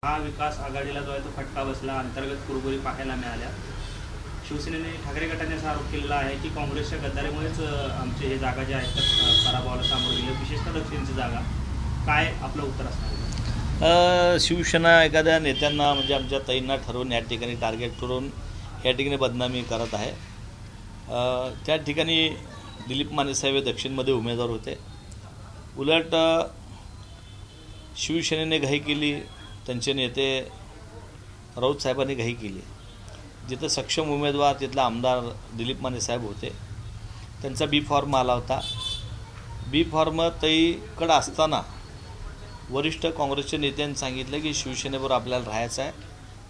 महाविकास आघाडीला जो आहे तो फटका बसला, अंतर्गत कुरबुरी पाहायला मिळाल्या। शिवसेनेने ठाकरे गटाने असा आरोप केलेला आहे की काँग्रेसच्या गद्दारीमुळेच आमचे हे जागा जे आहेत पराभवाला सामोरे गेले, विशेषतः दक्षिणची जागा। काय आपलं उत्तर असणार? शिवसेना एखाद्या नेत्यांना म्हणजे आमच्या ताईंना ठरवून या ठिकाणी टार्गेट करून या ठिकाणी बदनामी करत आहे। त्या ठिकाणी दिलीप माने साहेब दक्षिणमध्ये उमेदवार होते। उलट शिवसेनेने घाई केली, त्यांचे नेते राऊत साहेबांनी घाई केली। जिथं सक्षम उमेदवार तिथला आमदार दिलीप माने साहेब होते, त्यांचा बी फॉर्म आला होता। बी फॉर्म ताईकडं असताना वरिष्ठ काँग्रेसच्या नेत्यांनी सांगितलं की शिवसेनेबरोबर आपल्याला राहायचं आहे,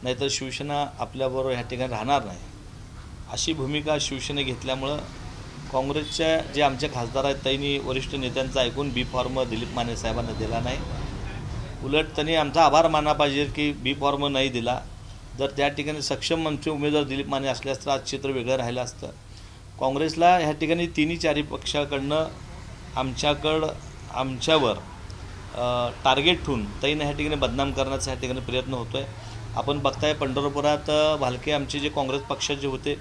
नाहीतर शिवसेना आपल्याबरोबर ह्या ठिकाणी राहणार नाही, अशी भूमिका शिवसेने घेतल्यामुळं काँग्रेसच्या जे आमचे खासदार आहेत त्यांनी वरिष्ठ नेत्यांचं ऐकून बी फॉर्म दिलीप माने साहेबांना दिला नाही। उलट त्यांनी आमचा आभार मानला पाहिजे की बी फॉर्म नाही दिला। जर त्या ठिकाणी सक्षम आमचे उमेदवार दिलीप माने असल्यास तर आज चित्र वेगळं राहिलं असतं। काँग्रेसला ह्या ठिकाणी तिन्ही चारी पक्षाकडनं आमच्यावर टार्गेट ठेवून ताईंना ह्या ठिकाणी बदनाम करण्याचा ह्या ठिकाणी प्रयत्न होतो आहे। आपण बघताय पंढरपुरात भालके आमचे जे काँग्रेस पक्षाचे होते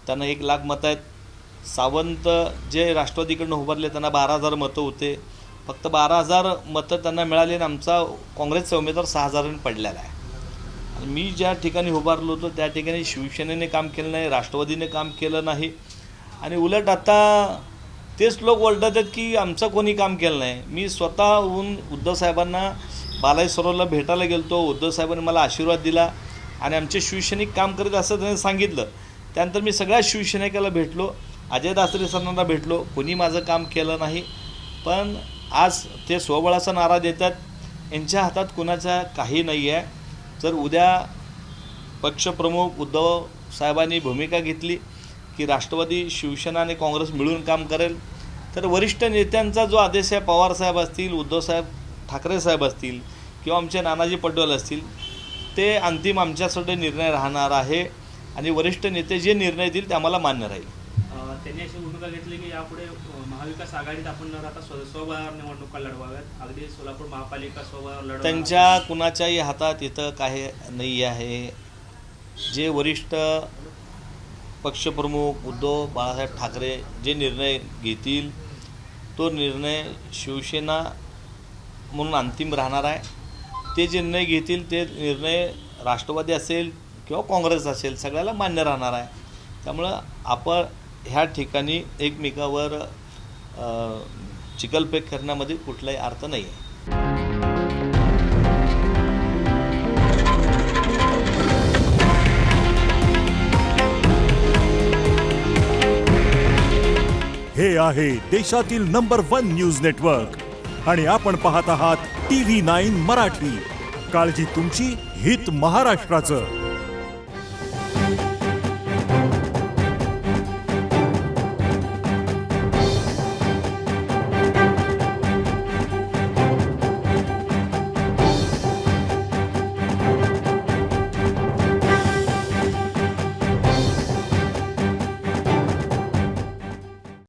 त्यांना 1 लाख मतं आहेत। सावंत जे राष्ट्रवादीकडून उभारले त्यांना 12,000 मतं होते, फक्त 12,000 मतं त्यांना मिळाली आणि आमचा काँग्रेसचा उमेदवार 6,000 पडलेला आहे। आणि मी ज्या ठिकाणी उभारलो होतो त्या ठिकाणी शिवसेनेने काम केलं नाही, राष्ट्रवादीने काम केलं नाही, आणि उलट आता तेच लोक ओरडत आहेत की आमचं कोणी काम केलं नाही। मी स्वतःहून उद्धव साहेबांना बालाजी सरोवरला भेटायला गेलो, उद्धव साहेबांनी मला आशीर्वाद दिला आणि आमचे शिवसैनिक काम करत असं त्यांनी सांगितलं। त्यानंतर मी सगळ्या शिवसैनिकाला भेटलो, अजय दासरे सरांना भेटलो, कोणी माझं काम केलं नाही। पण आज ते स्वबळाचा नारा देतात, यांच्या हातात कुणाचा काही नाही आहे। जर उद्या पक्षप्रमुख उद्धव साहेबांनी भूमिका घेतली की राष्ट्रवादी शिवसेना आणि काँग्रेस मिळून काम करेल, तर वरिष्ठ नेत्यांचा जो आदेश आहे, पवारसाहेब असतील, उद्धवसाहेब ठाकरे साहेब असतील किंवा आमचे नानाजी पटोले असतील, ते अंतिम आमच्यासाठी निर्णय राहणार आहे आणि वरिष्ठ नेते जे निर्णय देतील ते आम्हाला मान्य राहील। त्यांनी अशी भूमिका घेतली की यापुढे महाविकास आघाडीत आपण न राहता स्वबळावर निवडणुका लढवाव्यात, अगदी सोलापूर महापालिका स्वबळावर लढवा। त्यांच्या कुणाच्याही हातात इथं काही नाही आहे। जे वरिष्ठ पक्षप्रमुख उद्धव बाळासाहेब ठाकरे जे निर्णय घेतील तो निर्णय शिवसेना म्हणून अंतिम राहणार आहे। ते जे निर्णय घेतील ते निर्णय राष्ट्रवादी असेल किंवा काँग्रेस असेल सगळ्याला मान्य राहणार आहे। त्यामुळं आपण ह्या ठिकाणी एकमेकावर चिखलफेक करण्यामध्ये कुठलाही अर्थ नाही आहे। हे आहे देशातील नंबर 1 न्यूज नेटवर्क आणि आपण पाहत आहात TV9 मराठी। काळजी तुमची, हित महाराष्ट्राचं।